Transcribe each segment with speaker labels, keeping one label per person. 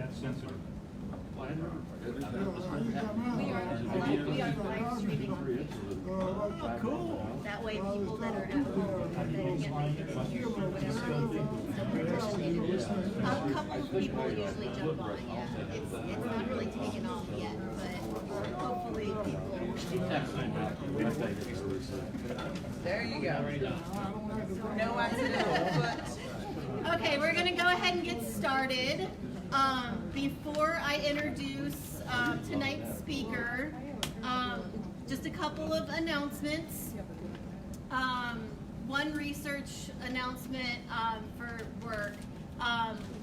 Speaker 1: That's sensitive.
Speaker 2: We are live streaming on Facebook.
Speaker 1: Oh, cool.
Speaker 2: That way people that are at home that can't make it here for whatever reason, a couple of people usually jump on it, yeah. It's not really taken off yet, but hopefully people.
Speaker 3: There you go. No accident.
Speaker 2: Okay, we're gonna go ahead and get started. Before I introduce tonight's speaker, just a couple of announcements. One research announcement for work.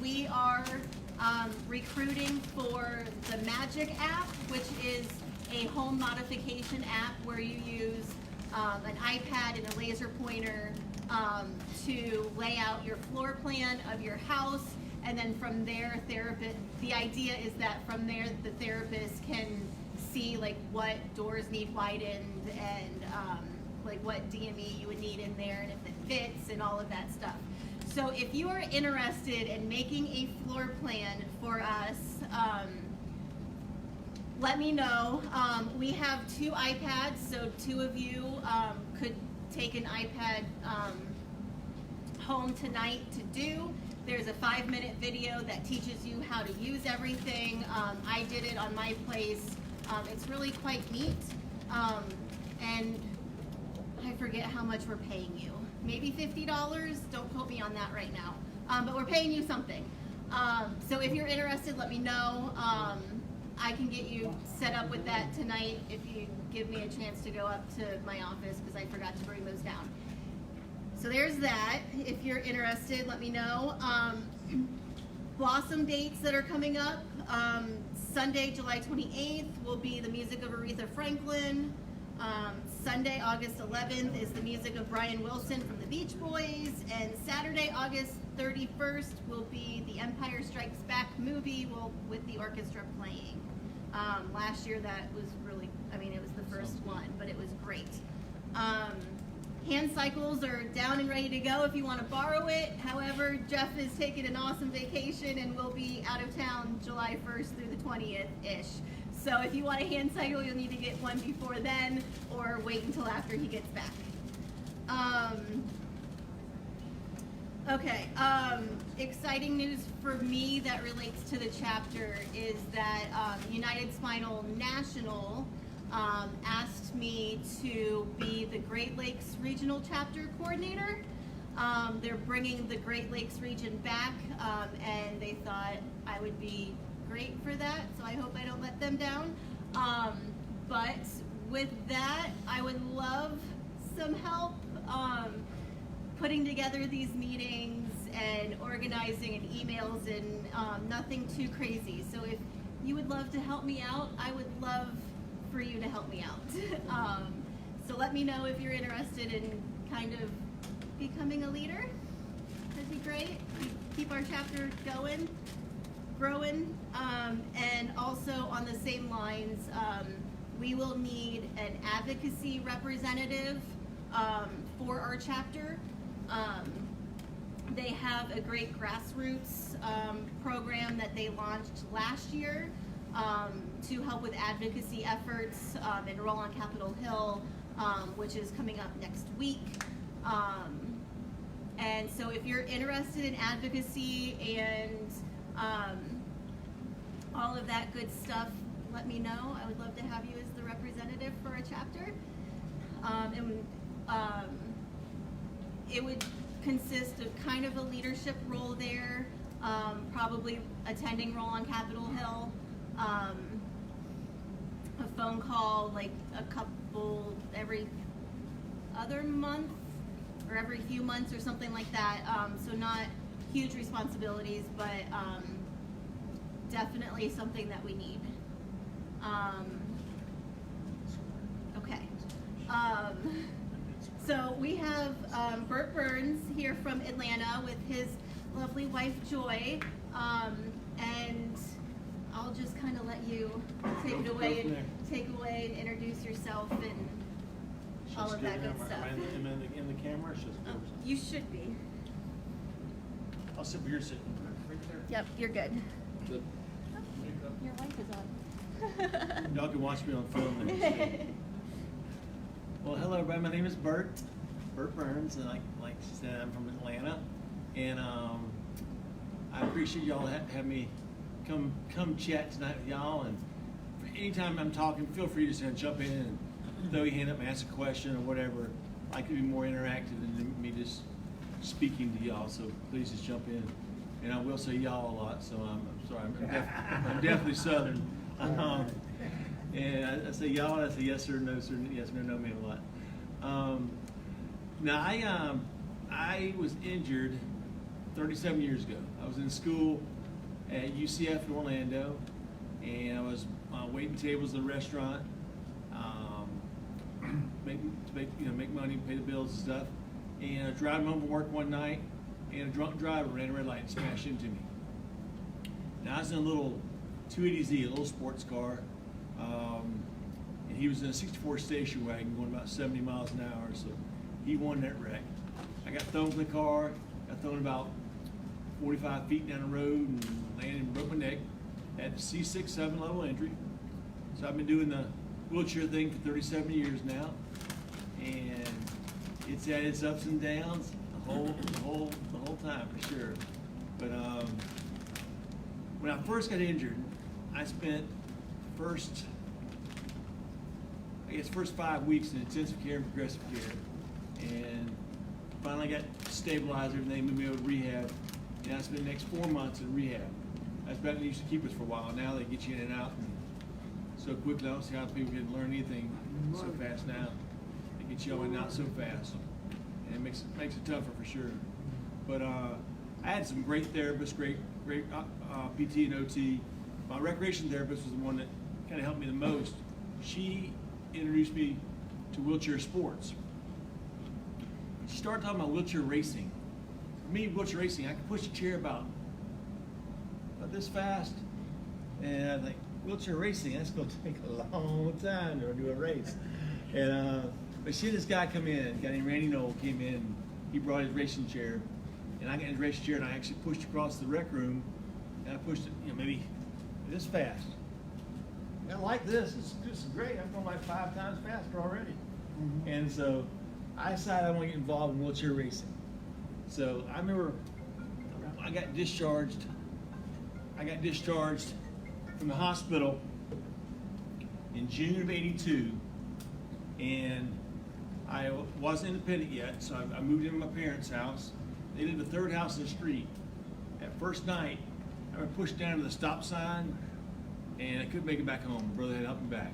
Speaker 2: We are recruiting for the Magic app, which is a home modification app where you use an iPad and a laser pointer to lay out your floor plan of your house, and then from there, the idea is that from there the therapist can see like what doors need widened and like what DME you would need in there and if it fits and all of that stuff. So if you are interested in making a floor plan for us, let me know. We have 2 iPads, so 2 of you could take an iPad home tonight to do. There's a 5-minute video that teaches you how to use everything. I did it on my place. It's really quite neat. And I forget how much we're paying you. Maybe $50? Don't quote me on that right now. But we're paying you something. So if you're interested, let me know. I can get you set up with that tonight if you give me a chance to go up to my office because I forgot to bring those down. So there's that. If you're interested, let me know. Blossom dates that are coming up. Sunday, July 28th will be the music of Aretha Franklin. Sunday, August 11th is the music of Brian Wilson from the Beach Boys. And Saturday, August 31st will be the Empire Strikes Back movie with the orchestra playing. Last year that was really, it was the first one, but it was great. Handcycles are down and ready to go if you want to borrow it. However, Jeff is taking an awesome vacation and will be out of town July 1st through the 20th-ish. So if you want a handcycle, you'll need to get one before then or wait until after he gets back. Okay, exciting news for me that relates to the chapter is that United Spinal National asked me to be the Great Lakes Regional Chapter Coordinator. They're bringing the Great Lakes region back, and they thought I would be great for that, so I hope I don't let them down. But with that, I would love some help putting together these meetings and organizing and emails and nothing too crazy. So if you would love to help me out, I would love for you to help me out. So let me know if you're interested in kind of becoming a leader. That'd be great. Keep our chapter going, growing, and also on the same lines, we will need an advocacy representative for our chapter. They have a great grassroots program that they launched last year to help with advocacy efforts and Roll on Capitol Hill, which is coming up next week. And so if you're interested in advocacy and all of that good stuff, let me know. I would love to have you as the representative for a chapter. It would consist of kind of a leadership role there, probably attending Roll on Capitol Hill, a phone call like a couple every other month or every few months or something like that. So not huge responsibilities, but definitely something that we need. Okay. So we have Bert Burns here from Atlanta with his lovely wife Joy, and I'll just kind of let you take away and introduce yourself and all of that good stuff.
Speaker 1: In the camera, it's just
Speaker 2: You should be.
Speaker 1: I'll sit where you're sitting. Right there.
Speaker 2: Yep, you're good.
Speaker 1: Good.
Speaker 4: Your wife is on.
Speaker 1: Y'all can watch me on film there. Well, hello everybody. My name is Bert Burns, and like she said, I'm from Atlanta, and I appreciate y'all having me come chat tonight with y'all. And anytime I'm talking, feel free to just jump in and throw your hand up and ask a question or whatever. I can be more interactive than me just speaking to y'all, so please just jump in. And I will say y'all a lot, so I'm sorry. I'm definitely Southern. And I say y'all, I say yes sir, no sir, yes sir, no mean a lot. Now I was injured 37 years ago. I was in school at UCF in Orlando, and I was waiting tables in a restaurant, make money, pay the bills and stuff. And I was driving home from work one night, and a drunk driver ran a red light and smashed into me. Now I was in a little 280Z, a little sports car, and he was in a 64 station wagon going about 70 miles an hour, so he won that wreck. I got thrown from the car, got thrown about 45 feet down the road and landed and broke my neck. Had a C6, 7 level injury. So I've been doing the wheelchair thing for 37 years now, and it's had its ups and downs the whole time for sure. But when I first got injured, I spent first 5 weeks in intensive care and progressive care, and finally got stabilized. Everything moved me over to rehab, and I spent the next 4 months in rehab. That's back when they used to keep us for a while. Now they get you in and out and so quickly. I don't see how people can learn anything so fast now. They get you in and out so fast, and it makes it tougher for sure. But I had some great therapists, great PT and OT. My recreation therapist was the one that kind of helped me the most. She introduced me to wheelchair sports. She started talking about wheelchair racing. For me, wheelchair racing, I could push a chair about this fast, and I think wheelchair racing, that's going to take a long time to do a race. And but she had this guy come in, a guy named Randy Knoll came in. He brought his racing chair, and I got in his racing chair, and I actually pushed across the rec room, and I pushed it, maybe this fast. And I like this. This is great. I'm going like 5 times faster already. Mm-hmm. And so I decided I want to get involved in wheelchair racing. So I remember I got discharged from the hospital in June of '82, and I wasn't independent yet, so I moved into my parents' house. They lived the 3rd house in the street. That first night, I was pushed down to the stop sign, and I couldn't make it back home. My brother had to help me back.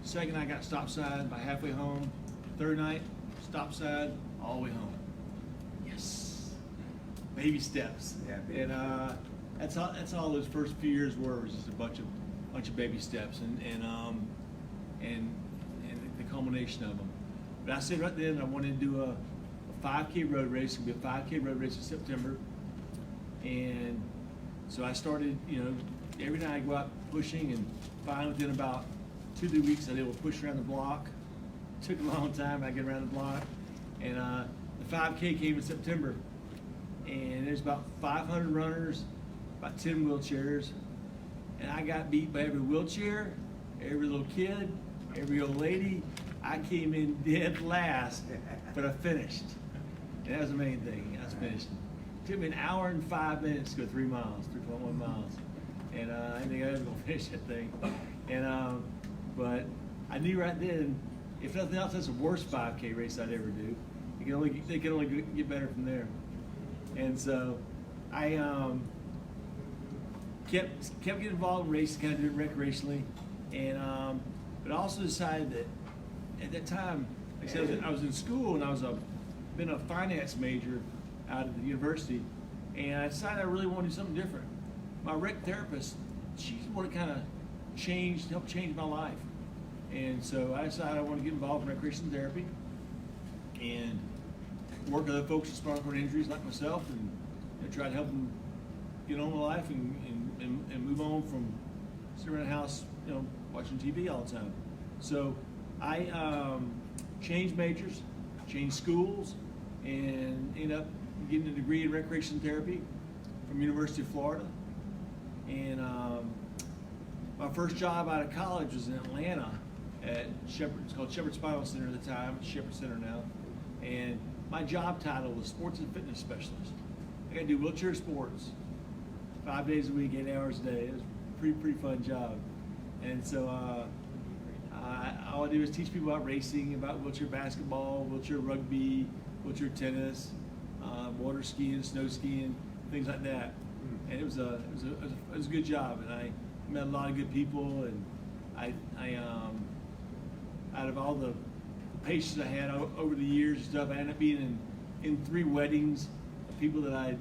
Speaker 1: Second night, I got stop sign by halfway home. Third night, stop sign all the way home. Yes, baby steps. Yeah, baby. And that's all those first few years were, was just a bunch of baby steps, and the culmination of them. But I said right then I wanted to do a 5K road race. It'll be a 5K road race in September, and so I started, every night I go out pushing, and finally within about 2-3 weeks I was able to push around the block. It took a long time, I get around the block, and the 5K came in September, and there's about 500 runners, about 10 wheelchairs, and I got beat by every wheelchair, every little kid, every old lady. I came in dead last, but I finished. And that was the main thing. I was finished. It took me an hour and 5 minutes to go 3 miles, 3.1 miles. And I didn't think I was going to finish that thing. And but I knew right then, if nothing else, that's the worst 5K race I'd ever do. They can only get better from there. And so I kept getting involved in races, kind of doing it recreationally, and but I also decided that at that time, like I said, I was in school, and I was been a finance major out of the university, and I decided I really wanted to do something different. My rec therapist, she's what kind of helped change my life, and so I decided I want to get involved in recreation therapy and work with other folks with spinal cord injuries like myself, and try to help them get on with life and move on from sitting around the house, watching TV all the time. So I changed majors, changed schools, and ended up getting a degree in recreation therapy from University of Florida. And my first job out of college was in Atlanta at Shepherd. It's called Shepherd Spinal Center at the time. It's Shepherd Center now. And my job title was sports and fitness specialist. I got to do wheelchair sports 5 days a week, 8 hours a day. It was a pretty fun job. And so all I do is teach people about racing, about wheelchair basketball, wheelchair rugby, wheelchair tennis, water skiing, snow skiing, things like that. And it was a good job, and I met a lot of good people, and I out of all the patients I had over the years and stuff, I ended up being in 3 weddings of people that I'd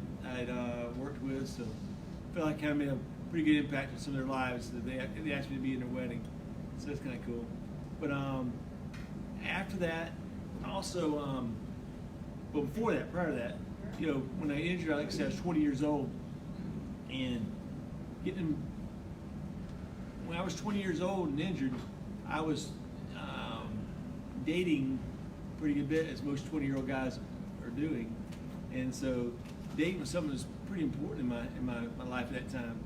Speaker 1: worked with, so I felt like I kind of made a pretty good impact on some of their lives. That they asked me to be in their wedding, so that's kind of cool. But after that, also, well, before that, prior to that, you know, when I injured, like I said, I was 20 years old, and when I was 20 years old and injured, I was dating pretty good bit, as most 20-year-old guys are doing, and so dating was something that was pretty important in my life at that time.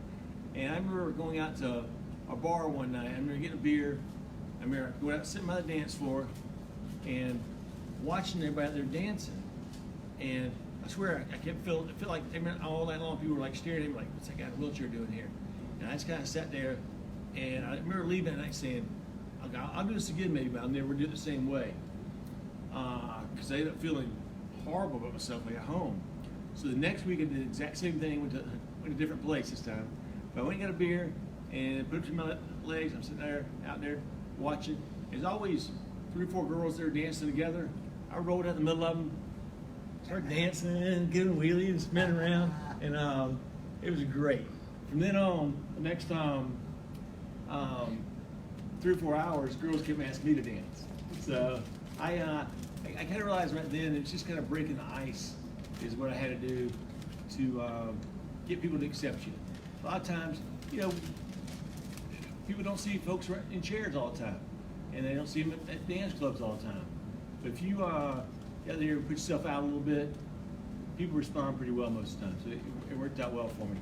Speaker 1: And I remember going out to a bar one night. I remember getting a beer. I remember going out sitting by the dance floor and watching everybody out there dancing. And I swear I kept feeling, I feel like all night long people were like staring at me like, what's that guy in a wheelchair doing here? And I just kind of sat there, and I remember leaving that night saying, I'll do this again maybe, but I'll never do it the same way. Because I ended up feeling horrible about myself when I got home. So the next week I did the exact same thing, went to a different place this time. But I went and got a beer and put it between my legs. I'm sitting there, out there, watching. There's always 3 or 4 girls there dancing together. I rolled out in the middle of them, started dancing, giving wheelies and spinning around, and it was great. From then on, the next 3 or 4 hours, girls kept asking me to dance. So I kind of realized right then it's just kind of breaking the ice is what I had to do to get people to accept you. A lot of times, you know, people don't see folks in chairs all the time, and they don't see them at dance clubs all the time. But if you get out there and put yourself out a little bit, people respond pretty well most of the time. So it worked out well for me.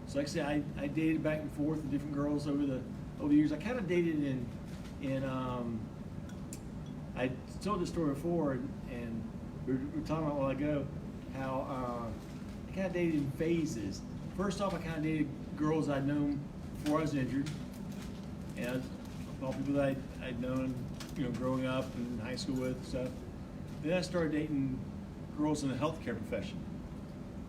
Speaker 1: So like I said, I dated back and forth with different girls over the years. I kind of dated in I told this story before, and we were talking about a while ago how I kind of dated in phases. First off, I kind of dated girls I'd known before I was injured, and all people that I'd known, you know, growing up and in high school with and stuff. Then I started dating girls in the healthcare profession.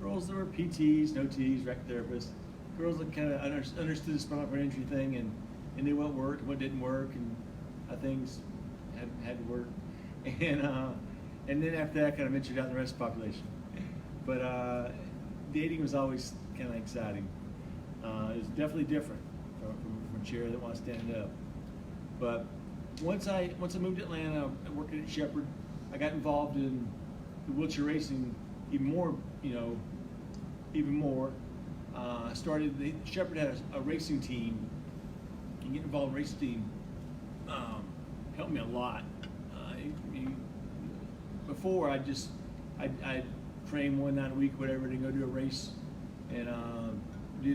Speaker 1: Girls that were PTs, no Ts, rec therapists. Girls that kind of understood the spinal cord injury thing and knew what worked and what didn't work and how things had to work. And then after that, I kind of ventured out in the rest of the population. But dating was always kind of exciting. It was definitely different from a chair that wants to stand up. But once I moved to Atlanta, working at Shepherd, I got involved in the wheelchair racing even more. Shepherd had a racing team. And getting involved in a racing team helped me a lot. Before I train 1 night a week, whatever, to go do a race and do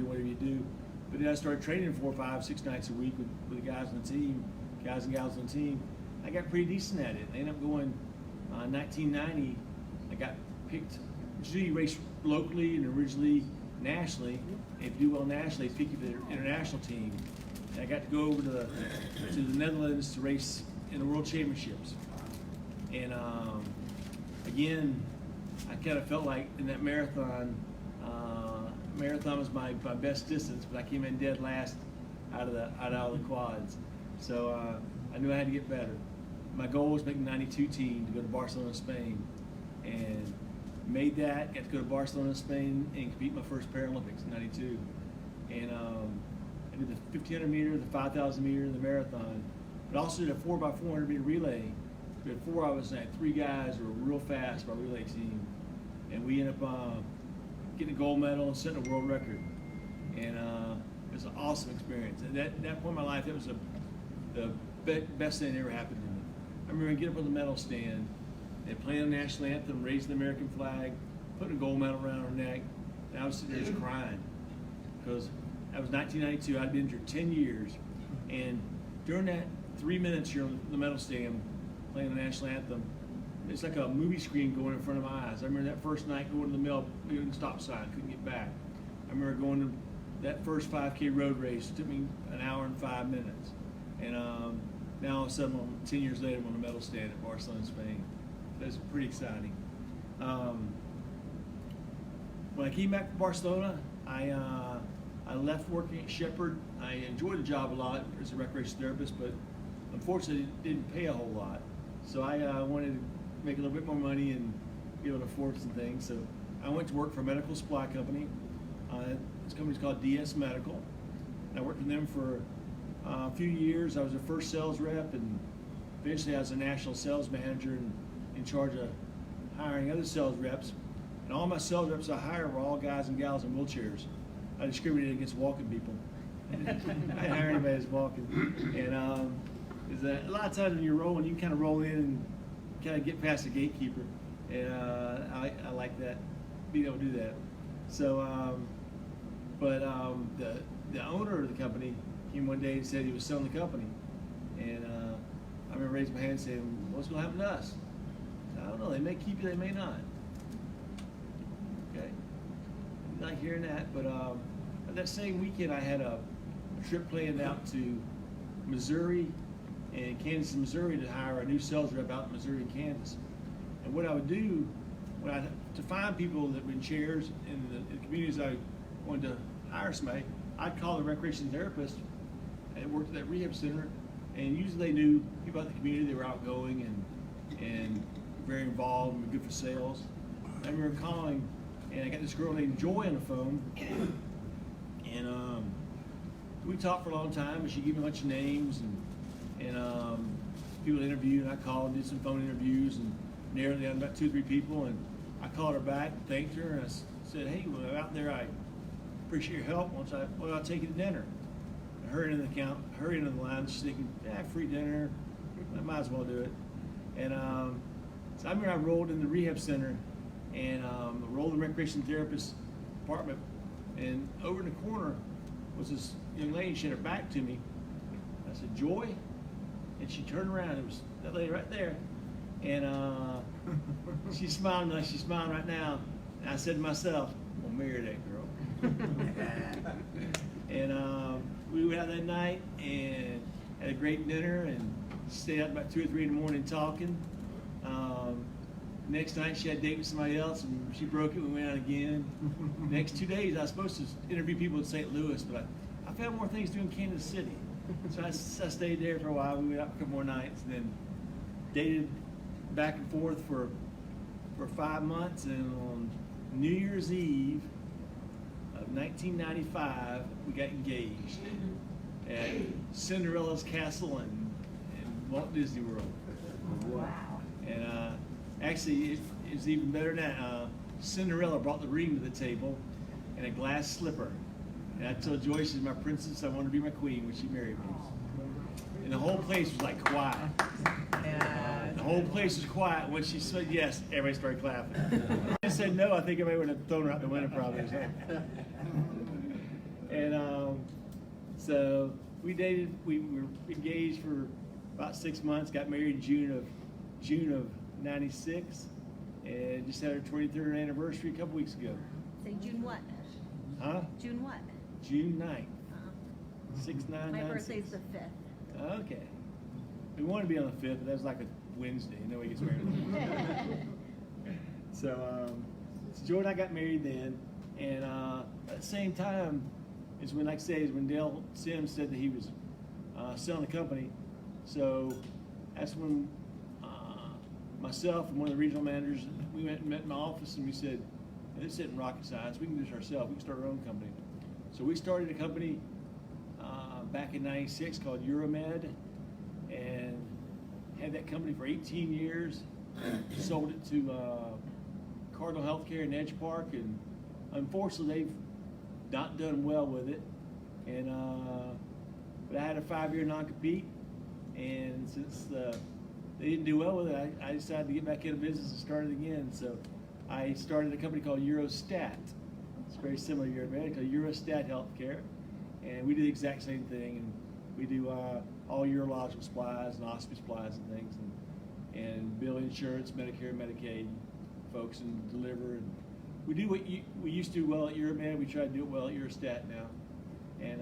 Speaker 1: whatever you do. But then I started training 4, 5, 6 nights a week with the guys on the team, guys and gals on the team. I got pretty decent at it. I ended up going 1990. I got picked. Usually you race locally and originally nationally. And if you do well nationally, it's pick you for the international team. And I got to go over to the Netherlands to race in the World Championships. And again, I kind of felt like in that marathon was my best distance, but I came in dead last out of all the quads. So I knew I had to get better. My goal was to make the 92 team to go to Barcelona, Spain, and made that. Got to go to Barcelona, Spain, and compete my first Paralympics in '92. And I did the 1500 meter, the 5000 meter, the marathon, but also did a 4x400 meter relay. Before I was at 3 guys who were real fast for our relay team, and we ended up getting a gold medal and setting a world record. And it was an awesome experience. And that point in my life, that was the best thing that ever happened to me. I remember getting up on the medal stand and playing the national anthem, raising the American flag, putting a gold medal around our neck, and I was sitting there just crying. because that was 1992. I'd been here 10 years, and during that 3 minutes you're on the medal stand playing the national anthem, it's like a movie screen going in front of my eyes. I remember that first night going to the mill, doing the stop sign, couldn't get back. I remember going to that first 5K road race. It took me an hour and 5 minutes. And now all of a sudden, 10 years later, I'm on the medal stand at Barcelona, Spain. That's pretty exciting. When I came back to Barcelona, I left working at Shepherd. I enjoyed the job a lot as a recreation therapist, but unfortunately it didn't pay a whole lot. So I wanted to make a little bit more money and be able to afford some things. So I went to work for a medical supply company. This company's called DS Medical. I worked with them for a few years. I was their first sales rep, and eventually I was a national sales manager and in charge of hiring other sales reps. And all my sales reps I hired were all guys and gals in wheelchairs. I discriminated against walking people. I didn't hire anybody that's walking. And a lot of times when you're rolling, you can kind of roll in and kind of get past the gatekeeper. And I like that, being able to do that. So, the owner of the company came one day and said he was selling the company. And I remember raising my hand and saying, what's going to happen to us? I said, I don't know, they may keep you, they may not. Okay, not hearing that, but that same weekend I had a trip planned out to Missouri and Kansas, Missouri to hire a new sales rep out in Missouri and Kansas. And what I would do, to find people that were in chairs in the communities I wanted to hire somebody, I'd call the recreation therapist that worked at that rehab center, and usually they knew people at the community. They were outgoing and very involved and good for sales. I remember calling, and I got this girl named Joy on the phone, and we talked for a long time, and she gave me a bunch of names and people to interview, and I called and did some phone interviews and narrowed down about 2 or 3 people, and I called her back, thanked her, and I said, hey, well, out there, I appreciate your help. I'll take you to dinner. And her end of the line, she's thinking, yeah, free dinner, I might as well do it. And so I remember I rolled in the rehab center and rolled in the recreation therapist apartment, and over in the corner was this young lady. She had her back to me. I said, Joy? And she turned around, it was that lady right there. And she's smiling like she's smiling right now. And I said to myself, I'll marry that girl. And we went out that night and had a great dinner and stayed out about 2 or 3 in the morning talking. Next night she had a date with somebody else and she broke it. We went out again. Next 2 days I was supposed to interview people in St. Louis, but I found more things to do in Kansas City. So I stayed there for a while. We went out a couple more nights and then dated back and forth for 5 months, and on New Year's Eve of 1995 we got engaged at Cinderella's Castle in Walt Disney World.
Speaker 3: Wow.
Speaker 1: And actually it's even better than that. Cinderella brought the ring to the table and a glass slipper. And I told Joyce, she's my princess, I want to be my queen when she married me. And the whole place was like quiet.
Speaker 3: Yeah.
Speaker 1: The whole place was quiet. When she said yes, everybody started clapping. If I said no, I think everybody would have thrown her out the window probably. And so we dated. We were engaged for about 6 months. Got married in June of '96, and just had our 23rd anniversary a couple weeks ago.
Speaker 2: Say June what?
Speaker 1: Huh?
Speaker 2: June what?
Speaker 1: June 9th. 6/9/96.
Speaker 2: My birthday's the 5th.
Speaker 1: Okay. We wanted to be on the 5th, but that was like a Wednesday. Nobody gets married. So Joe and I got married then, and at the same time is when, like I say, is when Dale Sims said that he was selling the company. So that's when myself and one of the regional managers, we went and met in my office, and we said, this isn't rocket science. We can do this ourselves. We can start our own company. So we started a company back in '96 called Euromed, and had that company for 18 years. Sold it to Cardinal Healthcare in Edge Park, and unfortunately they've not done well with it. And but I had a 5-year non-compete, and since they didn't do well with it, I decided to get back into business and start it again. So I started a company called Eurostat, It's very similar to Euromedic, called Eurostat Healthcare, and we do the exact same thing. And we do all urological supplies and hospice supplies and things, and bill insurance, Medicare, Medicaid, folks, and deliver. And we do what we used to do well at Euromed. We try to do it well at Eurostat now, and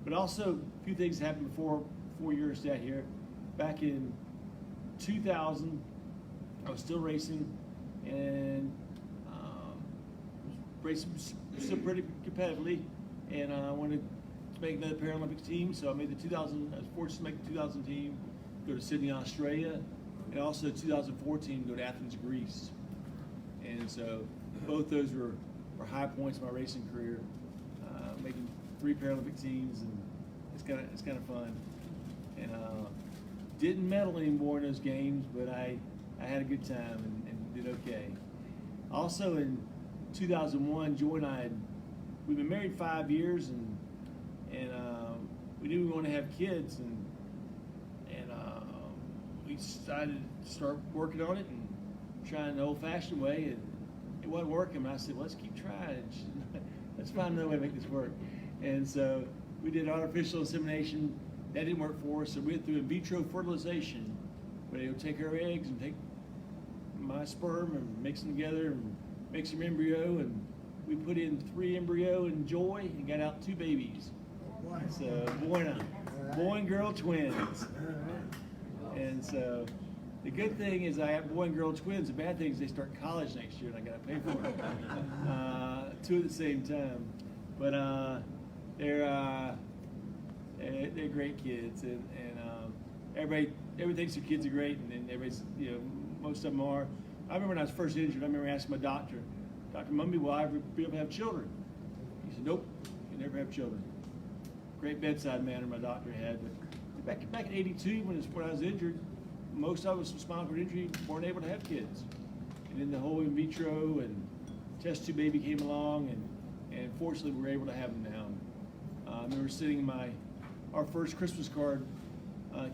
Speaker 1: but also a few things happened before Eurostat here. Back in 2000, I was still racing, and racing still pretty competitively, and I wanted to make another Paralympic team, so I made I was fortunate to make the 2000 team, go to Sydney, Australia, and also 2014 go to Athens, Greece. And so both those were high points in my racing career, making 3 Paralympic teams, and it's kind of fun. And didn't medal anymore in those games, but I had a good time and did okay. Also in 2001, Joy and I we've been married 5 years, and we knew we wanted to have kids, and we decided to start working on it and trying the old-fashioned way, and it wasn't working. And I said, well, let's keep trying. Let's find another way to make this work. And so we did artificial insemination. That didn't work for us, so we went through in vitro fertilization, where they would take our eggs and take my sperm and mix them together and make some embryo, and we put in 3 embryo in Joy and got out 2 babies. So boy and girl twins. And so the good thing is I have boy and girl twins. The bad thing is they start college next year and I got to pay for it. 2 at the same time. But they're great kids, and everybody thinks their kids are great, and everybody's, most of them are. I remember when I was first injured, I remember asking my doctor, Dr. Mumby, will I ever be able to have children? He said, nope, you never have children. Great bedside manner my doctor had. But back in '82, when I was injured, most of us with spinal cord injury weren't able to have kids. And then the whole in vitro and test tube baby came along, and fortunately we were able to have them now. I remember sitting in our first Christmas card.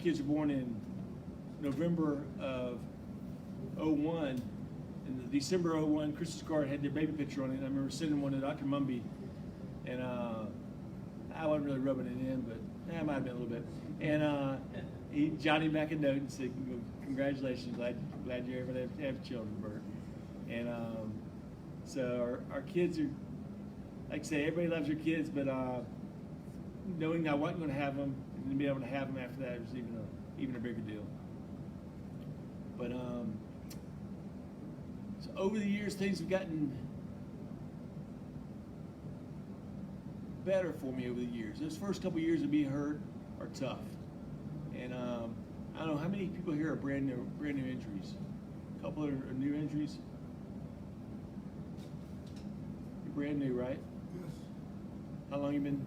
Speaker 1: Kids were born in November of '01, and the December '01 Christmas card had their baby picture on it. And I remember sending one to Dr. Mumby, and I wasn't really rubbing it in, but I might have been a little bit. And he jotted him back a note and said, "Congratulations, glad you're able to have children, Bert." And so our kids are, like I say, everybody loves their kids, but knowing I wasn't going to have them and to be able to have them after that was even a bigger deal. But so over the years, things have gotten better for me over the years. Those first couple years of being hurt are tough, and I don't know how many people here are brand new injuries. A couple are new injuries. You're brand new, right?
Speaker 5: Yes.
Speaker 1: How long you been?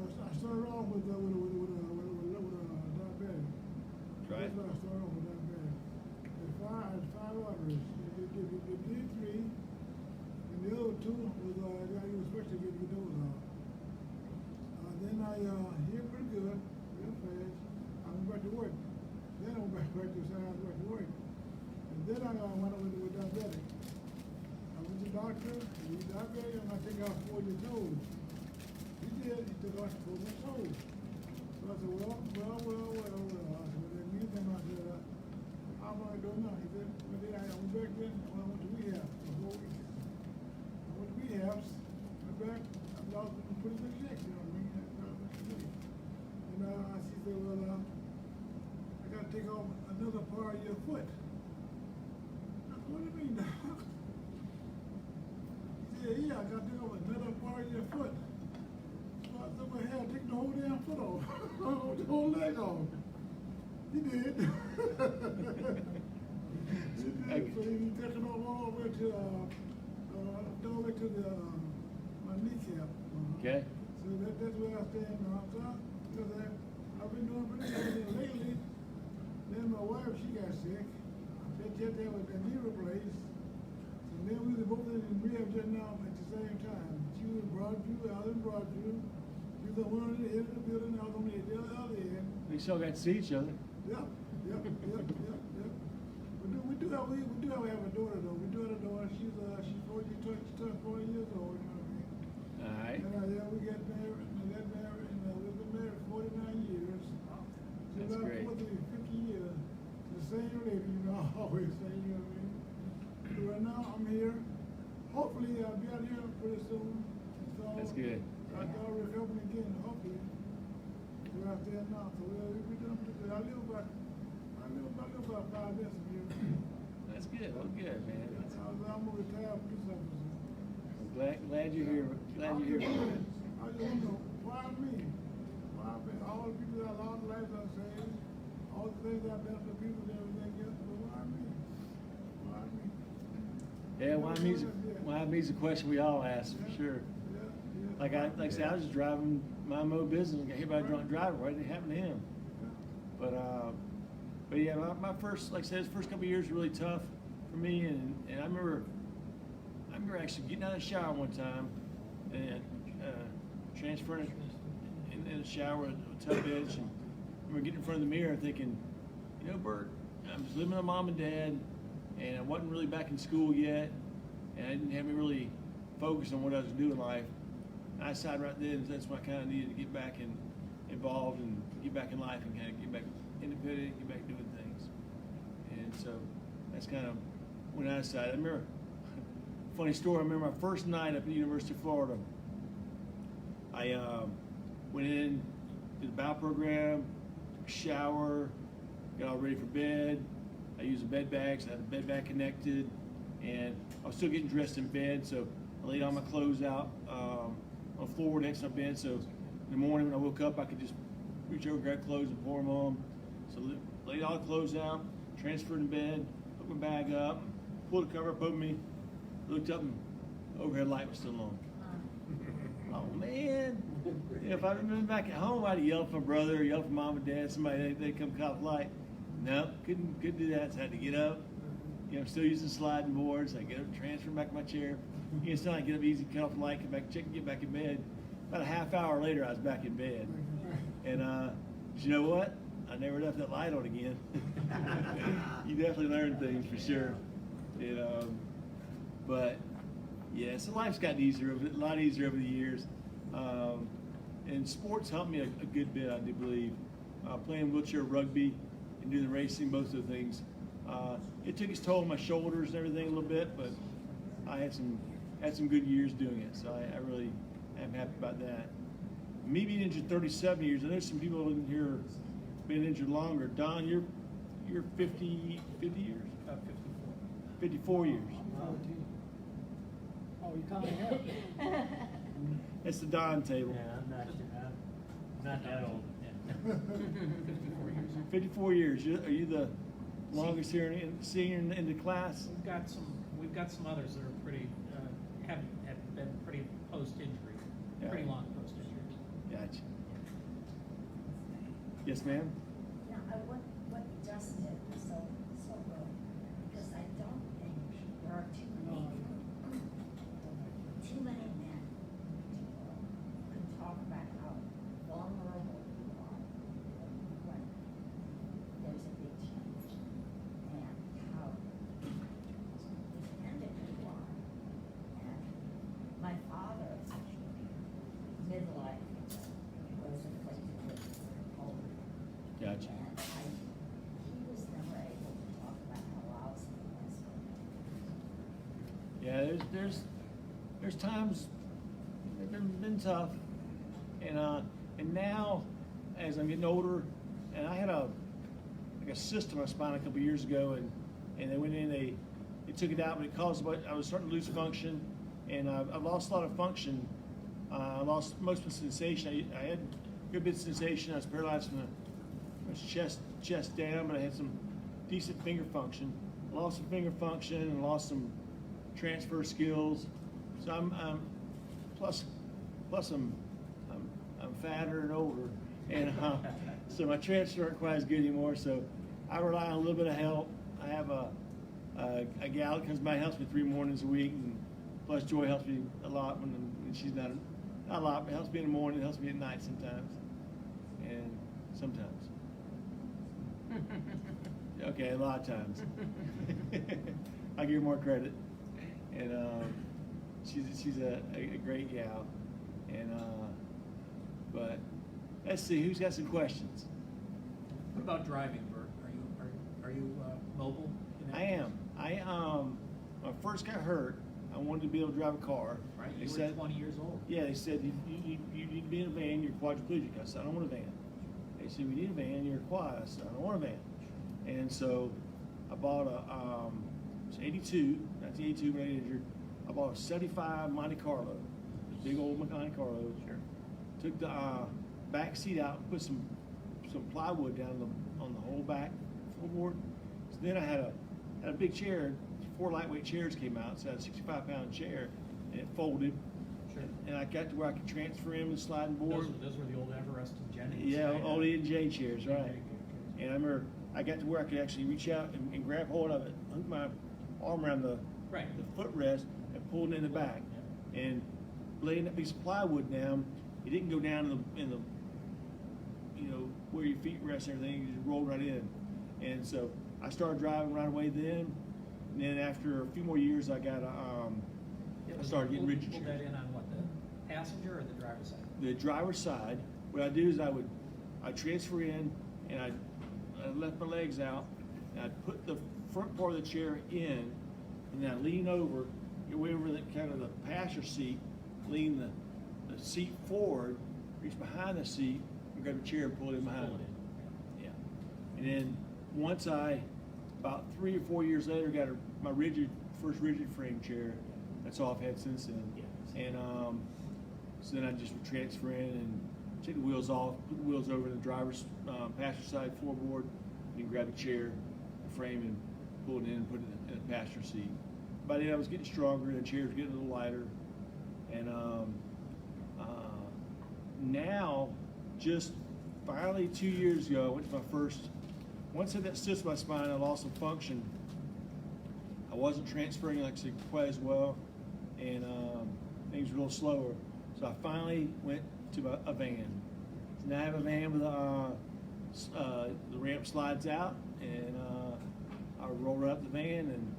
Speaker 5: I started off with diabetic.
Speaker 1: Right.
Speaker 5: That's what I started off with diabetic. I had 5 arteries. They did 3, and the other 2 was I was supposed to get those out. Then I healed pretty good, real fast. I went back to work. Then I went back to science, back to work. And then I went over with diabetic. I went to the doctor, and he's diabetic, and I think I was 4 years old. He did, he took off 4 years old. So I said, well. I said, well, then meantime, I said, how am I doing now? He said, well, then I went back then, when I went to rehab for 4 weeks. I went to rehabs, went back, I lost pretty good shape, you know what I mean? And she said, well, I got to take off another part of your foot. I said, what do you mean, doc? He said, yeah, I got to take off another part of your foot. So I said, well, hell, take the whole damn foot off. The whole leg off. He did. He did. So he took it off all the way to, my kneecap.
Speaker 1: Okay.
Speaker 5: So that's where I stand now. So because I've been doing pretty good lately. Then my wife, she got sick. They just had a knee replaced. So then we were both in rehab just now at the same time. She was in Broadview, I was in Broadview. She was on one end of the building, I was on the other end.
Speaker 1: We still got to see each other.
Speaker 5: Yep. We do have a daughter though. We do have a she's 40 years old, you know what I mean?
Speaker 1: All right.
Speaker 5: And yeah, we got married, we've been married 49 years. So
Speaker 1: That's
Speaker 5: about
Speaker 1: great.
Speaker 5: 40, 50 years. The same lady, you know, I always say, you know what I mean? So right now, I'm here. Hopefully, I'll be out here pretty soon. So
Speaker 1: That's good.
Speaker 5: God will help me again, hopefully. We're out there now, so we're doing pretty good. I live about 5 minutes from here.
Speaker 1: That's good. Well, good, man. That's,
Speaker 5: I'm a retired police officer.
Speaker 1: glad you're here. Glad you're here.
Speaker 5: I just want to know, why me? Why me? All the people that I lost lives I saved, all the things I've done for people and everything else, but why me? Why me?
Speaker 1: Yeah, why me's a question we all ask for sure.
Speaker 5: Yeah.
Speaker 1: Like I said, I was just driving my own business and got hit by a drunk driver. Why didn't it happen to him? But yeah, my first, like I said, his first couple of years were really tough for me, and I remember actually getting out of the shower one time and transferring in the shower with a tub edge, and I remember getting in front of the mirror thinking, you know, Bert, I was living with mom and dad, and I wasn't really back in school yet, and I didn't have me really focused on what I was doing in life. And I decided right then that's when I kind of needed to get back involved and get back in life and kind of get back independent, get back doing things. And so that's kind of when I decided. I remember, funny story, I remember my first night up at the University of Florida. I went in, did the bow program, took a shower, got all ready for bed. I used a bed bag, so I had the bed bag connected, and I was still getting dressed in bed, so I laid all my clothes out on the floor next to my bed, so in the morning when I woke up, I could just reach over, grab clothes, and pour them on. So laid all the clothes out, transferred in bed, put my bag up, pulled the cover up over me, looked up, and overhead light was still on. Oh man! If I'd been back at home, I'd have yelled for my brother, or yelled for mom and dad, somebody, they'd come cut off the light. No, couldn't do that, so I had to get up. You know, I'm still using sliding boards. I get up, transfer back my chair. You know, it's not like get up easy, cut off the light, come back, check, and get back in bed. About a half hour later, I was back in bed. And you know what? I never left that light on again. You definitely learn things for sure. And, but yeah, so life's gotten easier, a lot easier over the years. And sports helped me a good bit, I do believe. Playing wheelchair rugby and doing the racing, both of the things. It took its toll on my shoulders and everything a little bit, but I had some good years doing it, so I really am happy about that. Me being injured 37 years, I know some people in here been injured longer. Don, you're 50 years?
Speaker 3: 54.
Speaker 1: 54 years.
Speaker 5: Oh, you coming up?
Speaker 1: It's the Don table.
Speaker 6: Yeah, I'm not that old. Yeah.
Speaker 1: 54 years. Are you the longest senior in the class?
Speaker 3: We've got some others that are pretty have been pretty post-injury,
Speaker 1: Yeah.
Speaker 3: pretty long post-injury.
Speaker 1: Gotcha. Yes, ma'am?
Speaker 7: Yeah, what you just did was so good, because I don't think there are too many men who can talk about how vulnerable you are when there's a big change, and how dependent you are. And my father, midlife, was afflicted with COVID.
Speaker 1: Gotcha.
Speaker 7: And he was never able to talk about how lousy it was.
Speaker 1: Yeah, there's times they've been tough, and now as I'm getting older, and I had a cyst in my spine a couple years ago, and they went in, they took it out, but it caused, I was starting to lose function, and I've lost a lot of function. I lost most of the sensation. I had a good bit of sensation. I was paralyzed from the chest down, but I had some decent finger function. I lost some finger function and lost some transfer skills. So I'm plus I'm fatter and older, and so my transfer aren't quite as good anymore. So I rely on a little bit of help. I have a gal that comes by and helps me 3 mornings a week, and plus Joy helps me a lot when she's not a lot, but helps me in the morning, helps me at night sometimes, and sometimes. Okay, a lot of times. I give her more credit. and she's a great gal, and but let's see who's got some questions.
Speaker 3: What about driving, Bert? Are you mobile? in that
Speaker 1: I am. When I first got hurt, I wanted to be able to drive a car.
Speaker 3: Right,
Speaker 1: They
Speaker 3: you were
Speaker 1: said,
Speaker 3: 20 years old.
Speaker 1: yeah, they said you need to be in a van. You're quadriplegic. I said I don't want a van. They said we need a van. You're quad. I said I don't want a van. And so I bought a it's 1982 when I got injured. I bought a 75 Monte Carlo, this big old Monte Carlo.
Speaker 3: Sure.
Speaker 1: Took the back seat out, put some plywood down on the whole back floorboard. So then I had a big chair. 4 lightweight chairs came out. So I had a 65-pound chair, and it folded.
Speaker 3: Sure.
Speaker 1: And I got to where I could transfer in with sliding board.
Speaker 3: Those were the old Everest and Jennings.
Speaker 1: Yeah,
Speaker 3: right?
Speaker 1: old E and J chairs, right?
Speaker 3: Okay.
Speaker 1: And I remember I got to where I could actually reach out and grab hold of it, hook my arm around the
Speaker 3: Right.
Speaker 1: footrest, and pull it in the back. And laying that piece of plywood down, it didn't go down in the where your feet rest and everything. You just rolled right in. And so I started driving right away then. And then after a few more years, I got I started getting rigid
Speaker 3: Pull
Speaker 1: chairs.
Speaker 3: that in on what, the passenger or the driver's side?
Speaker 1: The driver's side, what I do is I'd transfer in, and I left my legs out, and I'd put the front part of the chair in, and then I'd lean over, get way over the kind of the passenger seat, lean the seat forward, reach behind the seat, and grab a chair and pull it in behind
Speaker 3: Pull
Speaker 1: me.
Speaker 3: it
Speaker 1: Yeah. And then once about 3 or 4 years later, got my first rigid frame chair. That's all I've had since then.
Speaker 3: Yeah.
Speaker 1: And so then I just would transfer in and take the wheels off, put the wheels over the driver's passenger side floorboard, and grab a chair, a frame, and pull it in and put it in a passenger seat. By then I was getting stronger, and the chair was getting a little lighter. And now, just finally 2 years ago, I went to my first. Once I had that cyst in my spine, I lost some function. I wasn't transferring like I said quite as well, and things were a little slower. So I finally went to a van. So now I have a van with the ramp slides out, and I roll right up the van,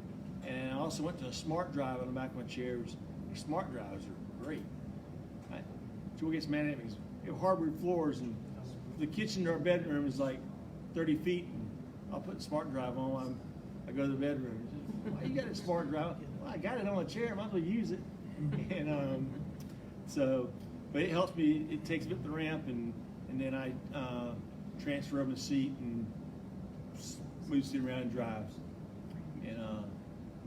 Speaker 1: and I also went to a smart drive on the back of my chairs. These smart drives are great. So it gets mad at me. We have hardwood floors, and the kitchen to our bedroom is like 30 feet. And I'll put the smart drive on. I go to the bedroom. Why you got a smart drive? Well, I got it on a chair. Might as well use it. And but it helps me. It takes me up the ramp, and then I transfer over the seat and move the seat around and drives. And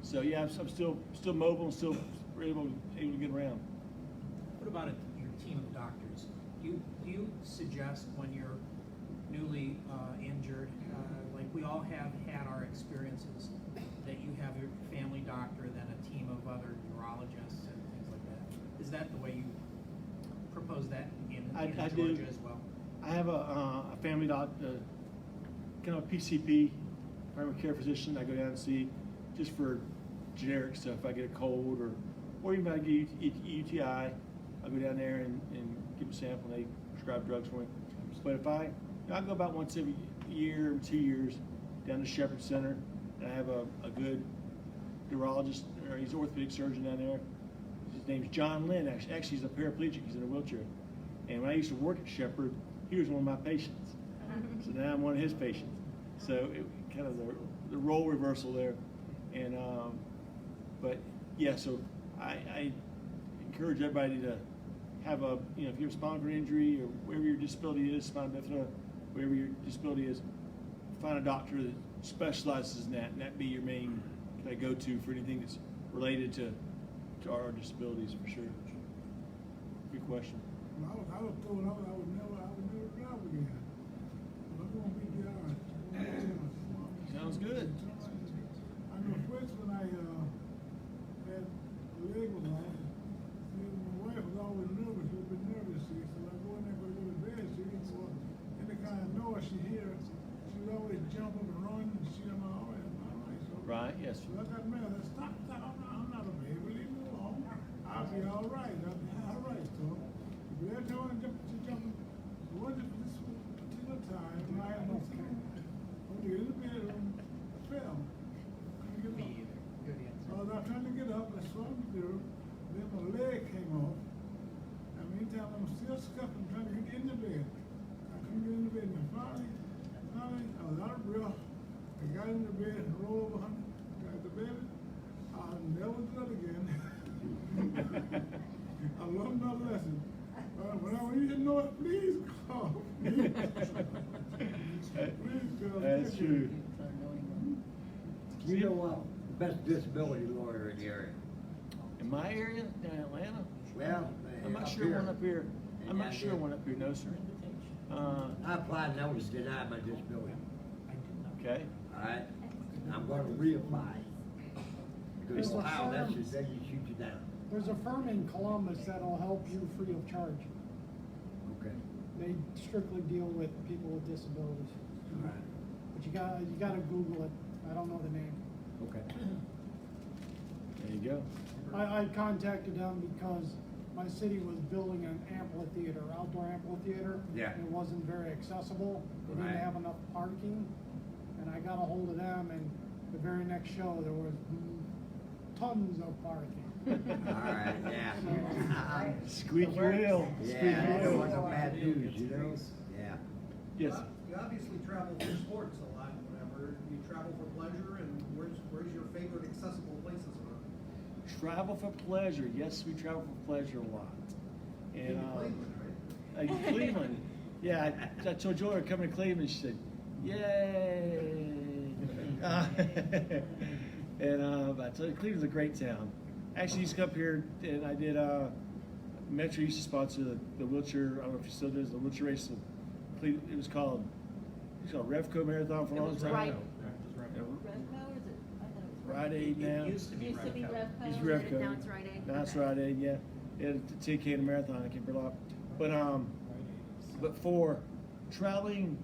Speaker 1: so yeah, I'm still mobile and still able to get around.
Speaker 3: What about your team of doctors? Do you suggest when you're newly injured, like we all have had our experiences, that you have your family doctor, then a team of other neurologists and things like that? Is that the way you propose that in
Speaker 1: I
Speaker 3: Georgia
Speaker 1: do.
Speaker 3: as well?
Speaker 1: I have a family doctor, kind of a PCP, primary care physician. I go down and see just for generic stuff. If I get a cold or even if I get UTI, I go down there and give a sample, and they prescribe drugs for me. But if I go about once every year or 2 years down to Shepherd Center, and I have a good neurologist, or he's an orthopedic surgeon down there. His name's John Lynn. Actually, he's a paraplegic. He's in a wheelchair. And when I used to work at Shepherd, he was one of my patients. So now I'm one of his patients. So it kind of the role reversal there. And but yeah, so I encourage everybody to have if you have a spinal cord injury or whatever your disability is, spina bifida, whatever your disability is, find a doctor that specializes in that, and that be your main kind of go-to for anything that's related to our disabilities, for sure. Good question.
Speaker 5: I was told I would never drive again. I'm gonna be the honest.
Speaker 1: Sounds good.
Speaker 5: I know first when I had a leg was off, my wife was always nervous. She was a bit nervous, see. So I go in there, go to bed, see. So any kind of noise she hears, she would always jump up and run, and she, I'm all right. So,
Speaker 1: Right, yes.
Speaker 5: so I got mad. I said, stop, I'm not a baby, leave me alone. I'll be all right. So every time I she jumped, so what if this particular time, I had no phone. I was in the bedroom, I fell. Couldn't get up.
Speaker 3: Good answer.
Speaker 5: So I was out trying to get up, I swung to do, then my leg came off. And meantime, I'm still scuffing, trying to get in the bed. I couldn't get in the bed. And finally, I was out of breath. I got in the bed and rolled over, got the bed. I'll never do it again. I learned my lesson. When you didn't know it, please call. Please call.
Speaker 1: That's true.
Speaker 8: You know best disability lawyer in the area?
Speaker 1: In my area, in Atlanta?
Speaker 8: Well,
Speaker 1: I'm not
Speaker 8: up
Speaker 1: sure
Speaker 8: here.
Speaker 1: one up here. I'm not
Speaker 8: Yeah,
Speaker 1: sure
Speaker 8: yeah.
Speaker 1: one up here, no, sir.
Speaker 8: I applied and I was denied my disability.
Speaker 1: Okay.
Speaker 8: All right, I'm gonna reapply. Because
Speaker 9: Mr.
Speaker 8: Ohio, that's
Speaker 9: Chairman.
Speaker 8: just, they just shoot you down.
Speaker 9: There's a firm in Columbus that'll help you free of charge.
Speaker 8: Okay,
Speaker 9: They strictly deal with people with disabilities.
Speaker 8: all right,
Speaker 9: But you gotta Google it. I don't know the name.
Speaker 8: okay.
Speaker 1: There you go.
Speaker 9: I contacted them because my city was building an amphitheater, outdoor amphitheater.
Speaker 8: Yeah.
Speaker 9: And it wasn't very accessible. They didn't
Speaker 8: Right.
Speaker 9: have enough parking. And I got a hold of them, and the very next show, there was tons of parking.
Speaker 8: All right, yeah.
Speaker 1: Squeaky wheel.
Speaker 8: Yeah, I don't want
Speaker 1: Squeaky
Speaker 8: no
Speaker 1: wheel.
Speaker 8: bad news, you know? Yeah.
Speaker 1: Yes.
Speaker 10: You obviously travel for sports a lot, whatever. You travel for pleasure, and where's your favorite accessible places around?
Speaker 1: Travel for pleasure. Yes, we travel for pleasure a lot. And
Speaker 10: In Cleveland, right?
Speaker 1: Cleveland. Yeah, I told Joy coming to Cleveland. She said, "Yay!" And I told you, Cleveland's a great town. Actually, I used to come up here, and I did. Metro used to sponsor the wheelchair. I don't know if you still do. The wheelchair race. It was called Revco Marathon for a long time.
Speaker 2: Right.
Speaker 1: Yeah,
Speaker 4: Revco, or is it? I thought it was
Speaker 1: Rite Aid now.
Speaker 3: It used to be
Speaker 4: Used to be
Speaker 3: Revco.
Speaker 4: Revco.
Speaker 1: It's Revco.
Speaker 2: Now it's Rite Aid.
Speaker 1: Now it's
Speaker 2: Okay.
Speaker 1: Rite Aid, yeah. Yeah, the 10K and the marathon, I can't remember a lot. But for traveling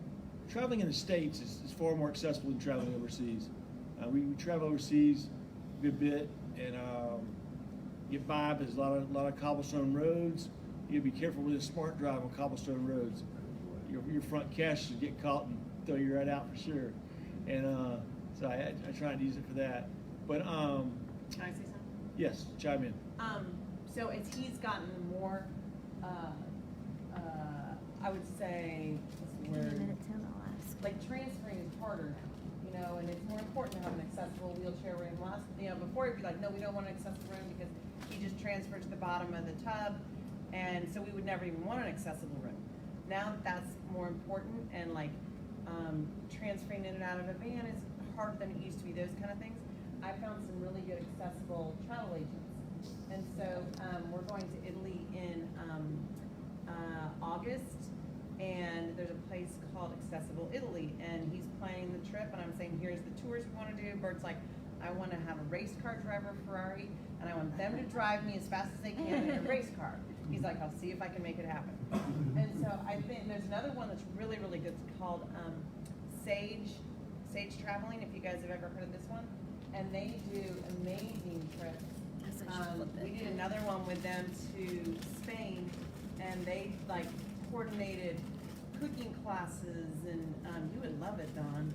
Speaker 1: in the States is far more accessible than traveling overseas. We travel overseas a good bit and get by, but there's a lot of cobblestone roads. You gotta be careful with a smart drive on cobblestone roads. Your front cash will get caught and throw you right out for sure. And so I try to use it for that. But
Speaker 11: Can I say something?
Speaker 1: yes, chime in.
Speaker 11: So as he's gotten more, I would say, what's the
Speaker 2: Give me a
Speaker 11: word?
Speaker 2: minute, Tim, I'll ask.
Speaker 11: Like transferring is harder now, you know, and it's more important to have an accessible wheelchair room. Before it'd be like, no, we don't want an accessible room because he just transferred to the bottom of the tub, and so we would never even want an accessible room. Now that's more important, and like transferring in and out of a van is harder than it used to be. Those kind of things. I found some really good accessible travel agents, and so we're going to Italy in August. And there's a place called Accessible Italy, and he's planning the trip, and I'm saying, here's the tours we want to do. Bert's like, I want to have a race car driver Ferrari, and I want them to drive me as fast as they can in a race car. He's like, I'll see if I can make it happen. And so I think there's another one that's really, really good. It's called Sage Traveling, if you guys have ever heard of this one. And they do amazing trips.
Speaker 2: Yes, I should flip it.
Speaker 11: We did another one with them to Spain, and they like coordinated cooking classes, and you would love it, Dawn.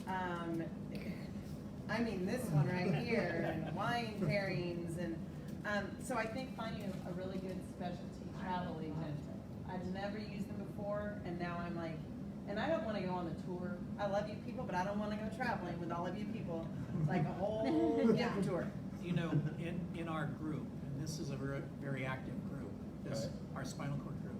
Speaker 11: I mean, this one right here, and wine pairings, and so I think finding a really good specialty travel agent. I've never used them before, and now I'm like, and I don't want to go on the tour. I love you people, but I don't want to go traveling with all of you people. It's like a whole different tour.
Speaker 3: You know, in our group, and this is a very, very active group, this, our spinal cord group.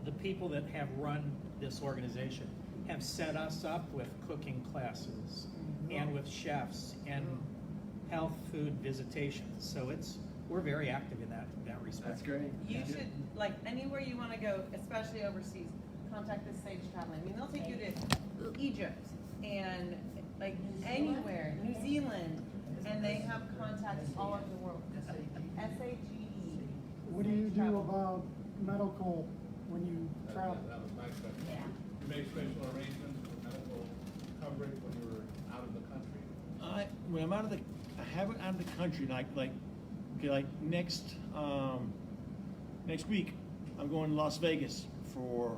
Speaker 3: The people that have run this organization have set us up with cooking classes and with chefs and health food visitations. So we're very active in that respect.
Speaker 1: That's great.
Speaker 11: You should, like, anywhere you want to go, especially overseas, contact this Sage Traveling. I mean, they'll take you to Egypt and, like, anywhere, New Zealand, and they have contacts all over the world. SAGE.
Speaker 9: What do you do about medical when you travel?
Speaker 12: That was my question. You make special arrangements for medical coverage when you're out of the country?
Speaker 1: When I'm I have it out of the country, like next week, I'm going to Las Vegas for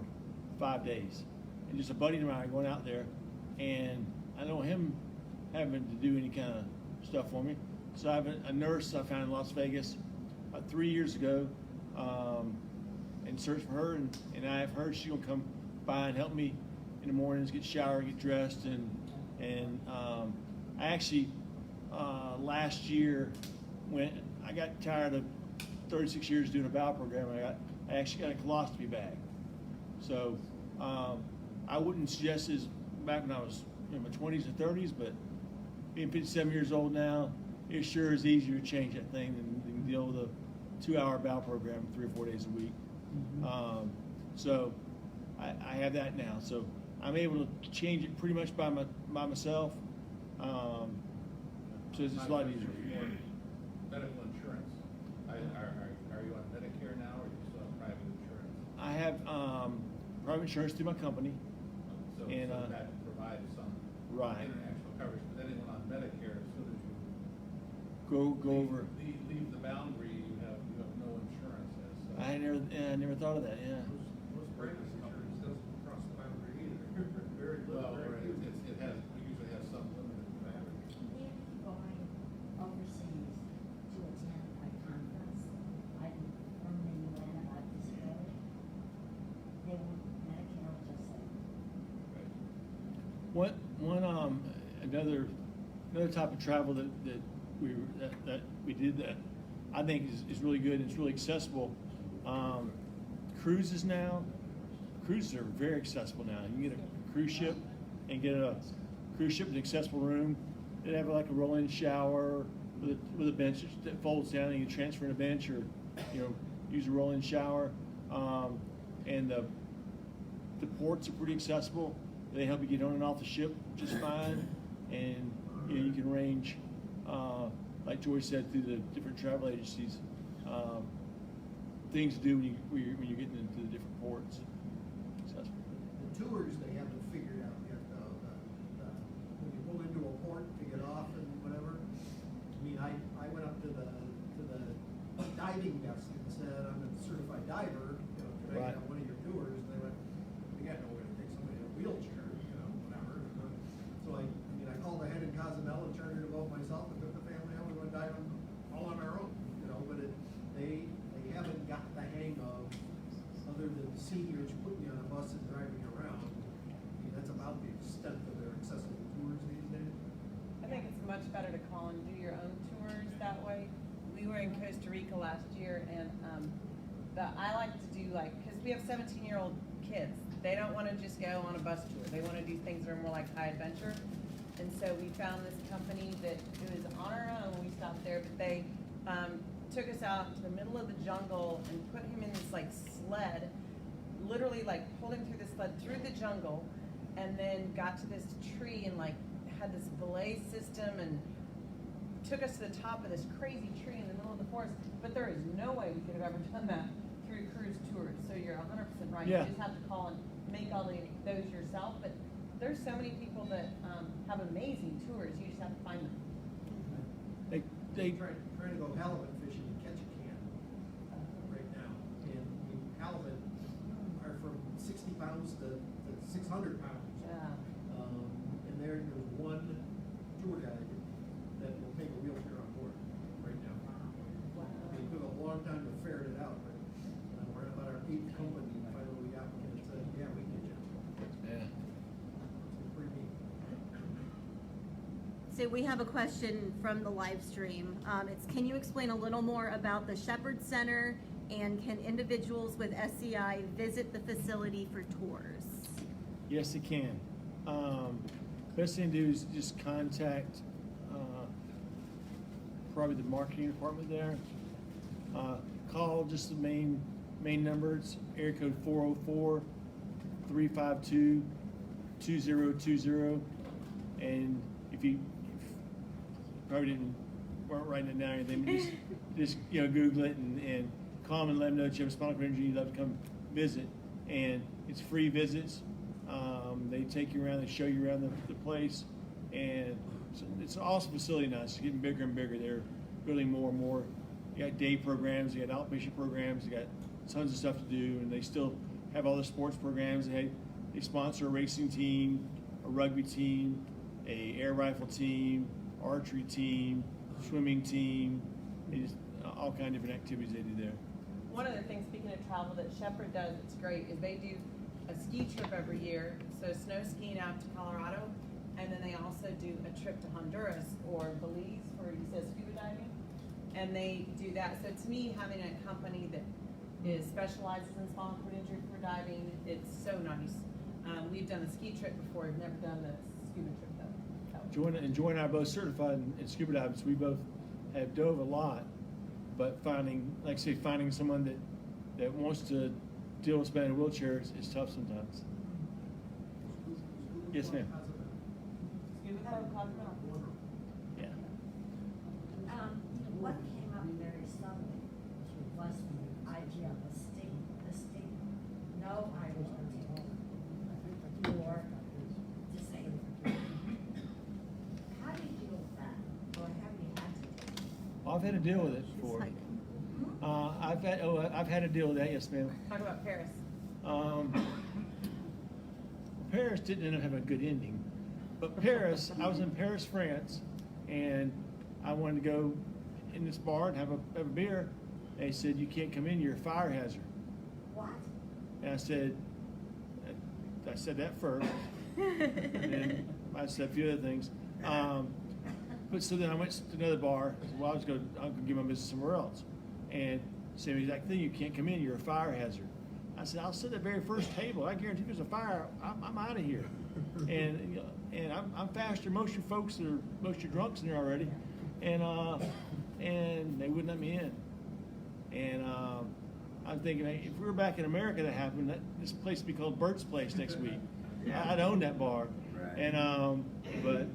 Speaker 1: 5 days, and just a buddy of mine going out there, and I know him having to do any kind of stuff for me. So I have a nurse I found in Las Vegas about 3 years ago, and searched for her, and I have her. She's gonna come by and help me in the mornings, get showered, get dressed, and I actually last year I got tired of 36 years doing a bowel program. I actually got a colostomy bag. So I wouldn't suggest this back when I was in my 20s and 30s, but being 57 years old now, it sure is easier to change that thing than deal with a 2-hour bowel program 3 or 4 days a week. So I have that now. So I'm able to change it pretty much by myself. So it's just a lot easier.
Speaker 12: Medical insurance. Are you on Medicare now, or are you still on private insurance?
Speaker 1: I have private insurance through my company.
Speaker 12: So
Speaker 1: And,
Speaker 12: that provides some
Speaker 1: right.
Speaker 12: international coverage, but anyone on Medicare, as soon as you
Speaker 1: Go over.
Speaker 12: leave the boundary, you have no insurance as such.
Speaker 1: I never thought of that. Yeah.
Speaker 10: Most private insurance doesn't cross the boundary either. Very little.
Speaker 12: Well,
Speaker 10: very few.
Speaker 12: we usually have some limited coverage.
Speaker 7: If you're going overseas to attend a conference, like from the UN about disability, they will, Medicare will just say,
Speaker 1: Another type of travel that we did that I think is really good and it's really accessible. Cruises now. Cruises are very accessible now. You can get a cruise ship and get a cruise ship with an accessible room. They have like a roll-in shower with a bench that folds down, and you can transfer in a bench or use a roll-in shower. And the ports are pretty accessible. They help you get on and off the ship just fine, and you can arrange, like Joy said, through the different travel agencies, things to do when you're getting into the different ports. Accessible.
Speaker 10: The tours they haven't figured out yet, though. When you pull into a port to get off and whatever. I mean, I went up to the diving desk and said, I'm a certified diver. Can I get on one of your tours? And they went, you got no way to take somebody in a wheelchair, whatever. So I called ahead in Cozumel and chartered a boat myself and took the family out. We went diving all on our own, but they haven't got the hang of, other than seniors putting you on a bus and driving you around. I mean, that's about the extent of their accessible tours these days.
Speaker 11: I think it's much better to call and do your own tours that way. We were in Costa Rica last year, and I like to do because we have 17-year-old kids. They don't want to just go on a bus tour. They want to do things that are more like high adventure. And so we found this company that it was on our own when we stopped there, but they took us out into the middle of the jungle and put him in this sled, literally pulled him through the sled through the jungle, and then got to this tree and had this belay system and took us to the top of this crazy tree in the middle of the forest. But there is no way we could have ever done that through cruise tours. So you're 100% right.
Speaker 1: Yeah.
Speaker 11: You just have to call and make all those yourself. But there's so many people that have amazing tours. You just have to find them.
Speaker 1: They
Speaker 10: trying to go halibut fishing and catch a can right now. And halibut are from 60 pounds to 600 pounds.
Speaker 11: Yeah.
Speaker 10: And there's one tour guide that will take a wheelchair on board right now.
Speaker 11: Wow.
Speaker 10: It took a long time to ferret it out, but we're about our 8th company. Finally, we got one that said, yeah, we can get you.
Speaker 1: yeah.
Speaker 10: It's pretty neat.
Speaker 2: So we have a question from the live stream. It's, can you explain a little more about the Shepherd Center, and can individuals with SCI visit the facility for tours?
Speaker 1: Yes, it can. Best thing to do is just contact probably the marketing department there. Call just the main number. It's area code 404-352-2020. And if you probably weren't writing it down or anything, just Google it and call them and let them know that you have a spinal cord injury, you'd love to come visit. And it's free visits. They take you around, they show you around the place, and it's an awesome facility now. It's getting bigger and bigger. They're building more and more. You got day programs, you got outpatient programs, you got tons of stuff to do, and they still have all the sports programs. They sponsor a racing team, a rugby team, a air rifle team, archery team, swimming team, all kind of different activities they do there.
Speaker 11: One other thing, speaking of travel, that Shepherd does, it's great, is they do a ski trip every year, so snow skiing out to Colorado, and then they also do a trip to Honduras or Belize for, you said, scuba diving, and they do that. So to me, having a company that specializes in small and injury for diving, it's so nice. We've done the ski trip before, we've never done the scuba trip though.
Speaker 1: Joy and I are both certified in scuba diving, so we both have dove a lot, but finding someone that wants to deal with somebody in a wheelchair is tough sometimes. Yes, ma'am.
Speaker 11: Scuba dive, Cosmo?
Speaker 1: Yeah.
Speaker 7: What came up very suddenly was the idea of a stigma. No, I want or disabled. How do you deal with that, or have you had to deal with it?
Speaker 1: I've had to deal with it before. I've had to deal with that. Yes, ma'am.
Speaker 11: Talk about Paris.
Speaker 1: Paris didn't end up having a good ending, but Paris, I was in Paris, France, and I wanted to go in this bar and have a beer. They said, "You can't come in, you're a fire hazard."
Speaker 7: What?
Speaker 1: And I said that first, and then I said a few other things. But so then I went to another bar. I said, "Well, I'm gonna give my business somewhere else." And same exact thing, "You can't come in, you're a fire hazard." I said, "I'll sit at the very first table. I guarantee if there's a fire, I'm out of here." And I'm faster than most of your drunks in there already. And they wouldn't let me in. And I'm thinking, hey, if we were back in America, that happened, this place would be called Bert's Place next week. I'd own that bar.
Speaker 8: Right.
Speaker 1: And but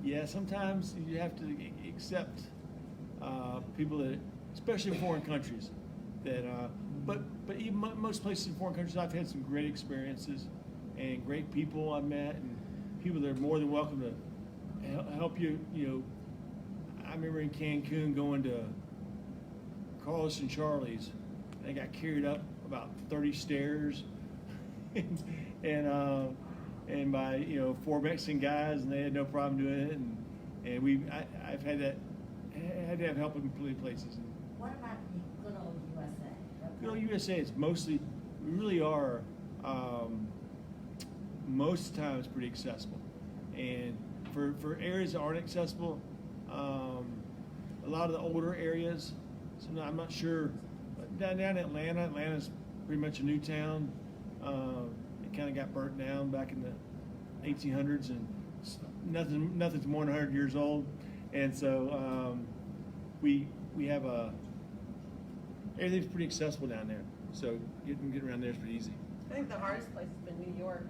Speaker 1: yeah, sometimes you have to accept people that, especially in foreign countries, that. But even most places in foreign countries, I've had some great experiences and great people I've met, and people that are more than welcome to help you. You know, I remember in Cancun going to Carlos and Charlie's. I got carried up about 30 stairs, and by 4 Mexican guys, and they had no problem doing it. And I've had to have help in places.
Speaker 7: What about the good old USA?
Speaker 1: Good old USA, it's mostly, we really are, most of the time it's pretty accessible. And for areas that aren't accessible, a lot of the older areas, so I'm not sure, down in Atlanta's pretty much a new town. It kind of got burnt down back in the 1800s, and nothing's more than 100 years old. And so we have everything's pretty accessible down there, so getting around there is pretty easy.
Speaker 11: I think the hardest place has been New York.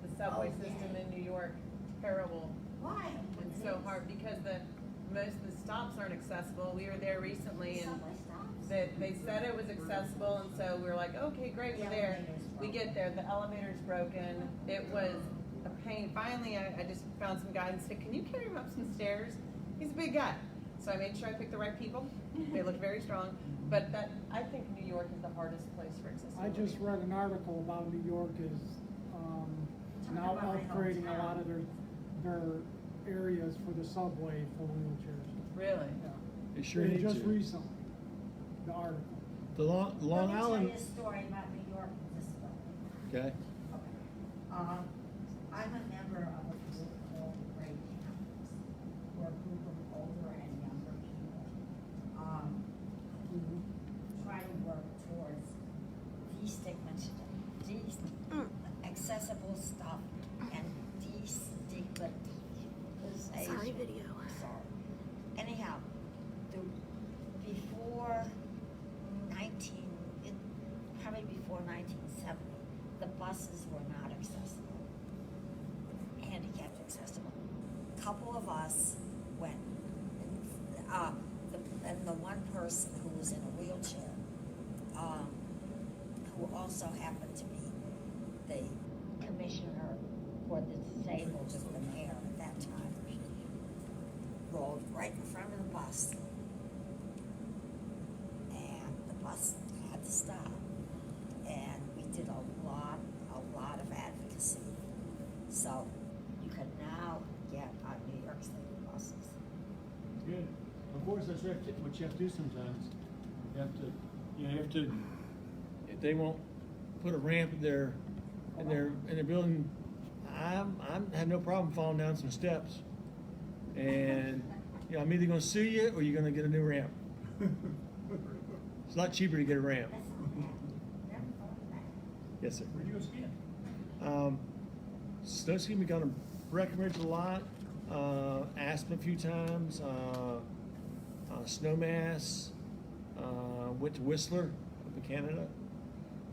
Speaker 11: The subway system in New York, terrible.
Speaker 7: Why?
Speaker 11: It's so hard because most of the stops aren't accessible. We were there recently and
Speaker 7: Subway stops?
Speaker 11: they said it was accessible, and so we were like, okay, great, we're there. We get there, the elevator's broken. It was a pain. Finally, I just found some guy and said, "Can you carry him up some stairs?" He's a big guy. So I made sure I picked the right people. They look very strong. But I think New York is the hardest place for accessibility.
Speaker 9: I just read an article about New York is now upgrading a lot of their areas for the subway for wheelchairs.
Speaker 11: Really?
Speaker 9: Yeah.
Speaker 1: They sure need
Speaker 9: Just
Speaker 1: to.
Speaker 9: recently, the article.
Speaker 1: The Long
Speaker 7: Let me
Speaker 1: Island.
Speaker 7: tell you a story about New York disability.
Speaker 1: Okay.
Speaker 7: Okay. I'm a member of a group called Great Campus. We're a group of older and younger people who try to work towards accessible stuff and destigmatization.
Speaker 2: Sorry, video.
Speaker 7: Sorry. Anyhow, probably before 1970, the buses were not accessible, handicapped accessible. A couple of us went, and the one person who was in a wheelchair, who also happened to be the commissioner for the disabled of the mayor at that time, rolled right in front of the bus. And the bus had to stop. And we did a lot of advocacy. So you can now get
Speaker 1: of course, that's what you have to do sometimes. You have to, if they won't put a ramp in their building, I have no problem falling down some steps. And, I'm either gonna sue you or you're gonna get a new ramp. It's a lot cheaper to get a ramp.
Speaker 7: That's not bad. Never thought of that.
Speaker 1: Yes, sir.
Speaker 3: Where'd you go skiing?
Speaker 1: Snow skiing, we gone to Breckenridge a lot, Aspen a few times, Snowmass, went to Whistler up in Canada.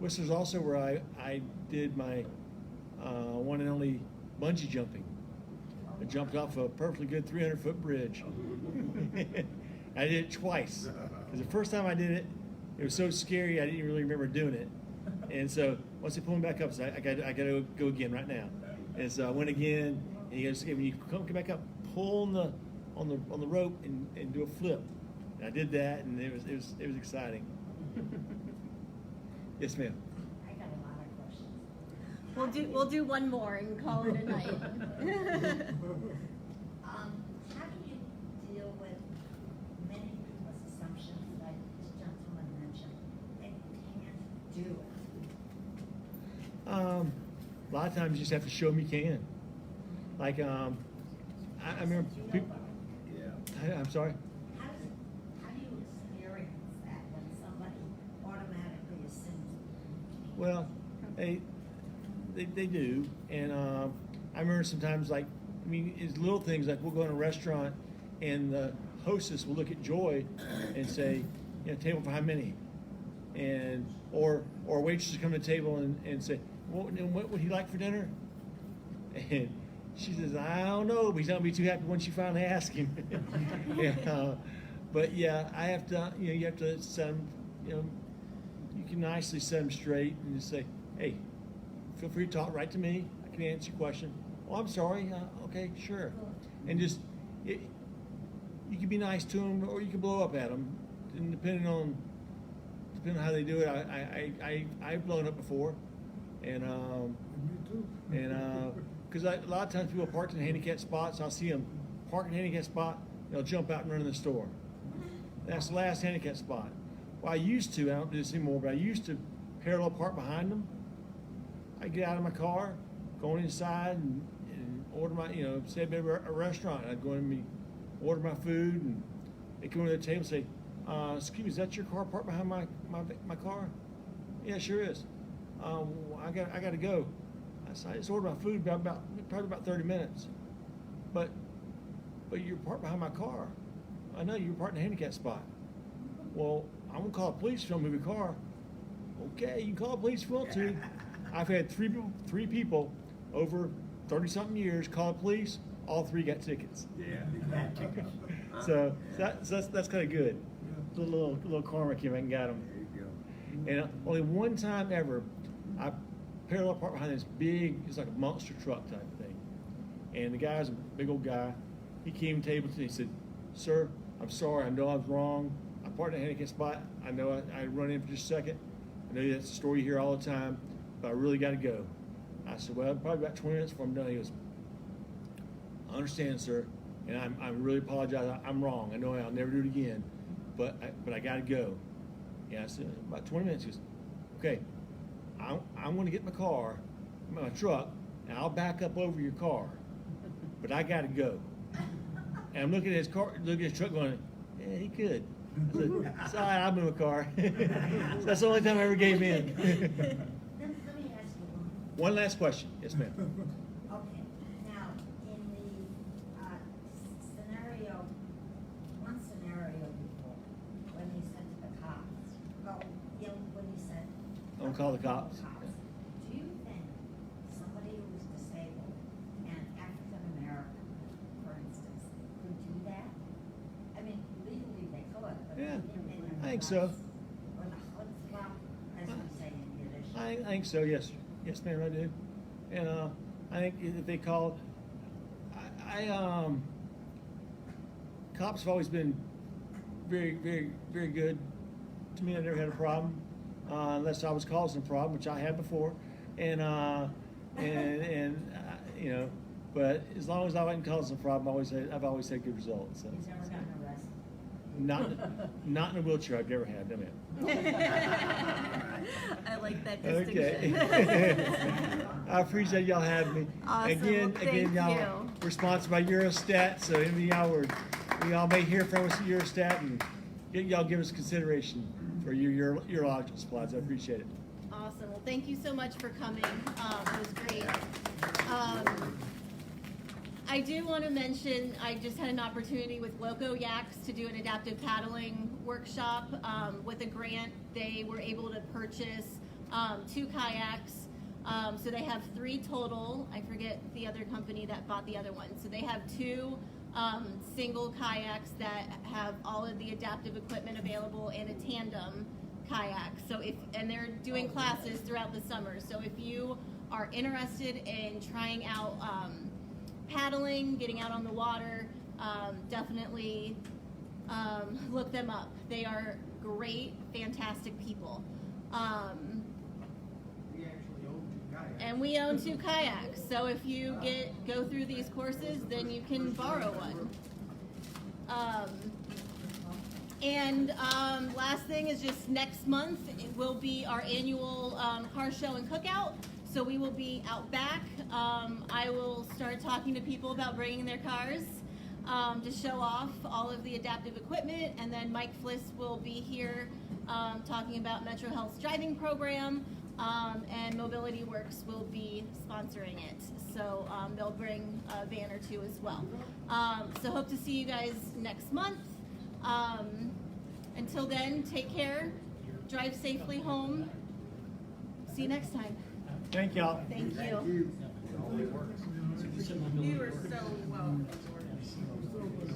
Speaker 1: Whistler's also where I did my one and only bungee jumping. I jumped off a perfectly good 300-foot bridge. I did it twice. Because the first time I did it, it was so scary I didn't really remember doing it. And so once they pulled me back up, I said, I got to go again right now. And so I went again. And he goes, when you come back up, pull on the rope and do a flip. And I did that, and it was exciting. Yes, ma'am.
Speaker 7: I got a lot of questions.
Speaker 2: We'll do one more and call it a night.
Speaker 7: How do you deal with many people's assumptions, like this gentleman mentioned, they can't do it?
Speaker 1: A lot of times you just have to show them you can. Like, I remember people. Yeah. I'm sorry.
Speaker 7: How do you experience that when somebody automatically assumes?
Speaker 1: Well, they do, and I remember sometimes it's little things like we'll go in a restaurant and the hostess will look at Joy and say, table for how many, and or waitress will come to the table and say, what would he like for dinner? And she says, I don't know, but he's not gonna be too happy once you finally ask him. But yeah, I have to, you have to set them, you can nicely set them straight and just say, hey, feel free to talk right to me. I can answer your question. Oh, I'm sorry. Okay, sure. And just, you can be nice to them or you can blow up at them, and depending on how they do it. I've blown up before, and
Speaker 5: Me too.
Speaker 1: and because a lot of times people park in handicapped spots. I'll see them park in a handicapped spot. They'll jump out and run in the store. That's the last handicapped spot. Well, I used to. I don't do this anymore, but I used to parallel park behind them. I get out of my car, go inside and order my, say I'm at a restaurant. I'd go in and order my food, and they come to the table and say, "Excuse me, is that your car parked behind my car?" Yeah, sure is. I got to go. I just ordered my food probably about 30 minutes. But you're parked behind my car. I know you're parked in a handicap spot. Well, I'm gonna call the police if you don't move your car. Okay, you can call the police if you want to. I've had three people over 30-something years call the police. All three got tickets.
Speaker 8: Yeah.
Speaker 1: So that's kind of good. A little karma came and got them.
Speaker 8: There you
Speaker 1: And only one time ever, I parallel parked behind this big, it's like a monster truck type of thing. And the guy's a big old guy. He came to the table and he said, "Sir, I'm sorry. I know I was wrong. I parked in a handicap spot. I know I run in for just a second. I know that's a story you hear all the time, but I really got to go." I said, "Well, probably about 20 minutes before I'm done." He goes, "I understand, sir, and I really apologize. I'm wrong. I know I'll never do it again, but I got to go." Yeah, I said, "About 20 minutes." He goes, "Okay, I'm going to get my car, my truck, and I'll back up over your car, but I got to go." And I'm looking at his car, looking at his truck, going, "Yeah, he could." I said, "It's all right, I'll move a car." So that's the only time I ever gave in.
Speaker 7: Let me ask you
Speaker 1: One last question. Yes, ma'am.
Speaker 7: Okay, now, in the scenario, one scenario before, when you said to the cops, when you said.
Speaker 1: Don't call the cops.
Speaker 7: Do you think somebody who is disabled and African American, for instance, could do that? I mean, legally they could, but.
Speaker 1: Yeah,
Speaker 7: in
Speaker 1: I think so.
Speaker 7: Or the chutzpah, as we say in Yiddish.
Speaker 1: I think so. Yes, yes, ma'am, I do. And I think if they called, cops have always been very, very, very good to me. I never had a problem, unless I was causing a problem, which I had before. And but as long as I wasn't causing a problem, I've always had good results. So.
Speaker 7: He's never gotten arrested.
Speaker 1: Not in a wheelchair. I've never had them yet.
Speaker 2: I like that distinction.
Speaker 1: Okay. I appreciate y'all having me.
Speaker 2: Awesome.
Speaker 1: Again,
Speaker 2: Well, thank
Speaker 1: y'all,
Speaker 2: you.
Speaker 1: we're sponsored by Eurostat, so any of y'all we all may hear from us at Eurostat, and y'all give us consideration for your urological supplies. I appreciate it.
Speaker 2: Awesome. Well, thank you so much for coming. It was great. I do want to mention, I just had an opportunity with Loco Yaks to do an adaptive paddling workshop. With a grant, they were able to purchase 2 kayaks. So they have 3 total. I forget the other company that bought the other one. So they have 2 single kayaks that have all of the adaptive equipment available and a tandem kayak. So and they're doing classes throughout the summer. So if you are interested in trying out paddling, getting out on the water, definitely look them up. They are great, fantastic people.
Speaker 10: We actually own 2 kayaks.
Speaker 2: And we own 2 kayaks, so if you go through these courses, then you can borrow one. Last thing is just next month it will be our annual car show and cookout. So we will be out back. I will start talking to people about bringing their cars to show off all of the adaptive equipment, and then Mike Flis will be here talking about Metro Health's driving program, and Mobility Works will be sponsoring it. So they'll bring a van or 2 as well. So hope to see you guys next month. Until then, take care, drive safely home. See you next time.
Speaker 1: Thank y'all.
Speaker 2: Thank you.
Speaker 11: You were so well.